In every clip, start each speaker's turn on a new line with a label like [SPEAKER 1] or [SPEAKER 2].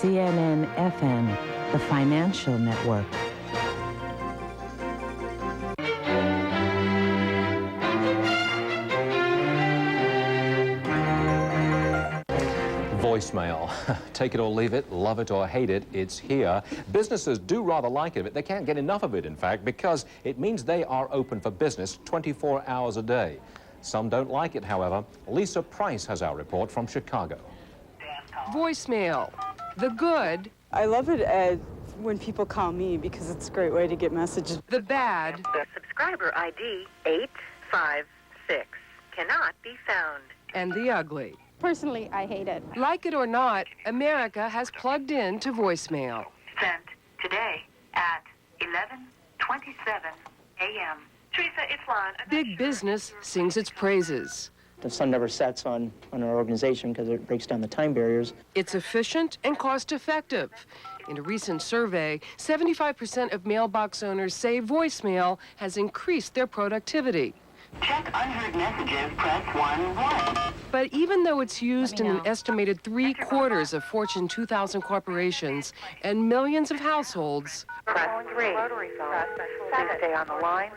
[SPEAKER 1] CNN-FM, the financial network.
[SPEAKER 2] Voicemail. Take it or leave it, love it or hate it, it's here. Businesses do rather like it, but they can't get enough of it, in fact, because it means they are open for business 24 hours a day. Some don't like it, however. Lisa Price has our report from Chicago.
[SPEAKER 3] Voicemail. The good.
[SPEAKER 4] I love it when people call me because it's a great way to get messages.
[SPEAKER 3] The bad.
[SPEAKER 5] The subscriber ID 856 cannot be found.
[SPEAKER 3] And the ugly.
[SPEAKER 6] Personally, I hate it.
[SPEAKER 3] Like it or not, America has plugged in to voicemail.
[SPEAKER 5] Sent today at 11:27 a.m. Teresa, it's Lon.
[SPEAKER 3] Big business sings its praises.
[SPEAKER 7] The sun never sets on our organization because it breaks down the time barriers.
[SPEAKER 3] It's efficient and cost-effective. In a recent survey, 75% of mailbox owners say voicemail has increased their productivity.
[SPEAKER 5] Check unheard messages, press 1.
[SPEAKER 3] But even though it's used in an estimated 3/4 of Fortune 2000 corporations and millions of households,
[SPEAKER 5] Press 3. Please stay on the line.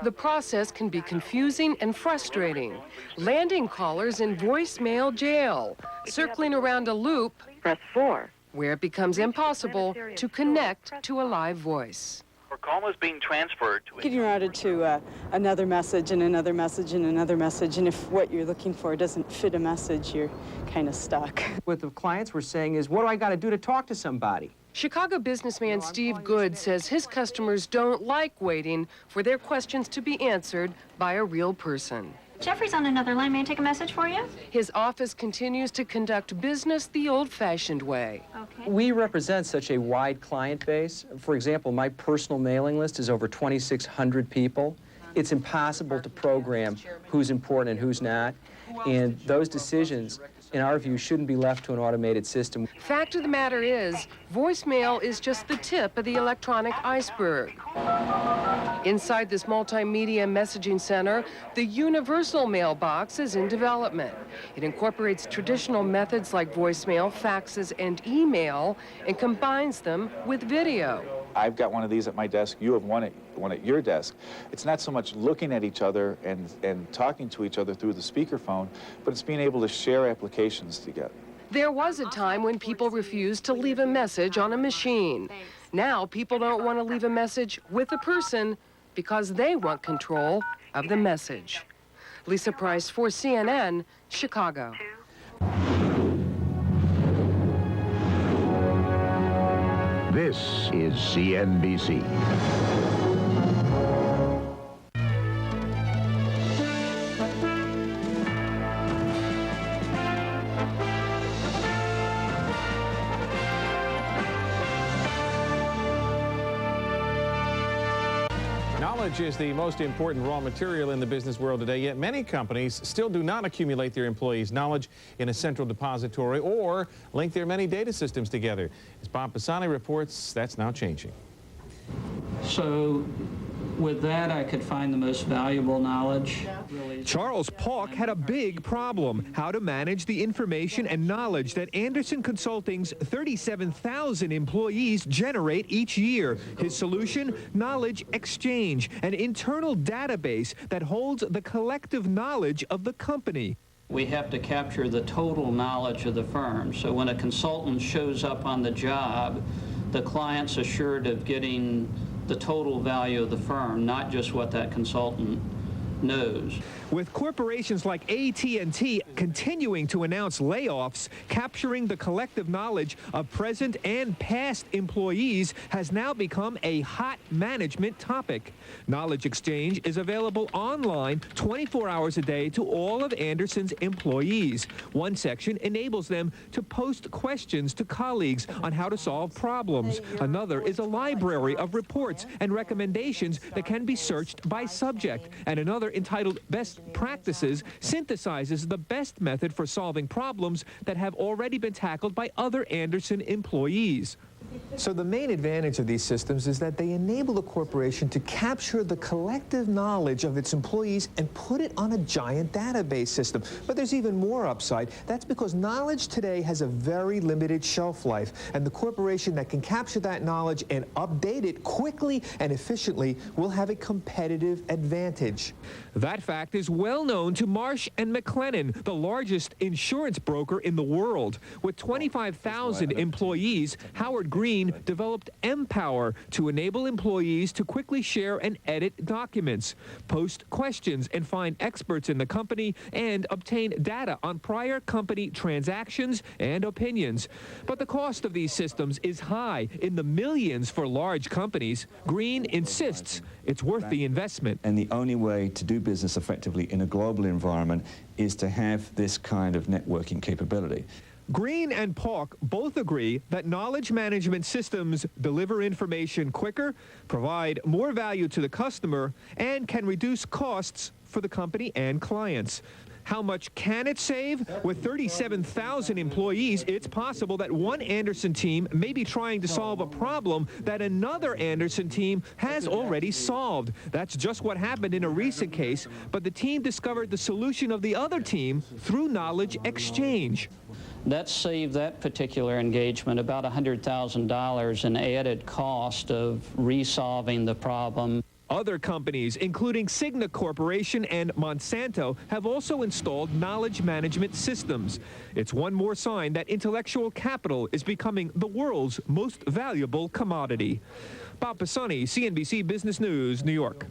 [SPEAKER 3] the process can be confusing and frustrating, landing callers in voicemail jail, circling around a loop
[SPEAKER 5] Press 4.
[SPEAKER 3] where it becomes impossible to connect to a live voice.
[SPEAKER 8] Our call is being transferred to...
[SPEAKER 4] Getting routed to another message and another message and another message, and if what you're looking for doesn't fit a message, you're kind of stuck.
[SPEAKER 9] What the clients were saying is, what do I got to do to talk to somebody?
[SPEAKER 3] Chicago businessman Steve Good says his customers don't like waiting for their questions to be answered by a real person.
[SPEAKER 6] Jeffrey's on another line. May I take a message for you?
[SPEAKER 3] His office continues to conduct business the old-fashioned way.
[SPEAKER 6] Okay.
[SPEAKER 9] We represent such a wide client base. For example, my personal mailing list is over 2,600 people. It's impossible to program who's important and who's not, and those decisions, in our view, shouldn't be left to an automated system.
[SPEAKER 3] Fact of the matter is, voicemail is just the tip of the electronic iceberg. Inside this multimedia messaging center, the universal mailbox is in development. It incorporates traditional methods like voicemail, faxes, and email, and combines them with video.
[SPEAKER 10] I've got one of these at my desk, you have one at your desk. It's not so much looking at each other and talking to each other through the speakerphone, but it's being able to share applications together.
[SPEAKER 3] There was a time when people refused to leave a message on a machine. Now people don't want to leave a message with a person because they want control of the message. Lisa Price for CNN, Chicago.
[SPEAKER 11] This is CNBC.
[SPEAKER 12] Knowledge is the most important raw material in the business world today, yet many companies still do not accumulate their employees' knowledge in a central depository or link their many data systems together. As Bob Pisani reports, that's now changing.
[SPEAKER 13] So with that, I could find the most valuable knowledge.
[SPEAKER 14] Charles Paulk had a big problem: how to manage the information and knowledge that Andersen Consulting's 37,000 employees generate each year. His solution: Knowledge Exchange, an internal database that holds the collective knowledge of the company.
[SPEAKER 13] We have to capture the total knowledge of the firm. So when a consultant shows up on the job, the client's assured of getting the total value of the firm, not just what that consultant knows.
[SPEAKER 14] With corporations like AT&T continuing to announce layoffs, capturing the collective knowledge of present and past employees has now become a hot management topic. Knowledge Exchange is available online 24 hours a day to all of Andersen's employees. One section enables them to post questions to colleagues on how to solve problems. Another is a library of reports and recommendations that can be searched by subject. And another, entitled Best Practices, synthesizes the best method for solving problems that have already been tackled by other Andersen employees. So the main advantage of these systems is that they enable a corporation to capture the collective knowledge of its employees and put it on a giant database system. But there's even more upside. That's because knowledge today has a very limited shelf life, and the corporation that can capture that knowledge and update it quickly and efficiently will have a competitive advantage. That fact is well known to Marsh & McLennan, the largest insurance broker in the world. With 25,000 employees, Howard Green developed Empower to enable employees to quickly share and edit documents, post questions and find experts in the company, and obtain data on prior company transactions and opinions. But the cost of these systems is high, in the millions for large companies. Green insists it's worth the investment.
[SPEAKER 15] And the only way to do business effectively in a global environment is to have this kind of networking capability.
[SPEAKER 14] Green and Pauk both agree that knowledge management systems deliver information quicker, provide more value to the customer, and can reduce costs for the company and clients. How much can it save? With 37,000 employees, it's possible that one Anderson team may be trying to solve a problem that another Anderson team has already solved. That's just what happened in a recent case, but the team discovered the solution of the other team through knowledge exchange.
[SPEAKER 13] That saved that particular engagement about $100,000 in added cost of resolving the problem.
[SPEAKER 14] Other companies, including Cigna Corporation and Monsanto, have also installed knowledge management systems. It's one more sign that intellectual capital is becoming the world's most valuable commodity. Bob Pisani, CNBC Business News, New York.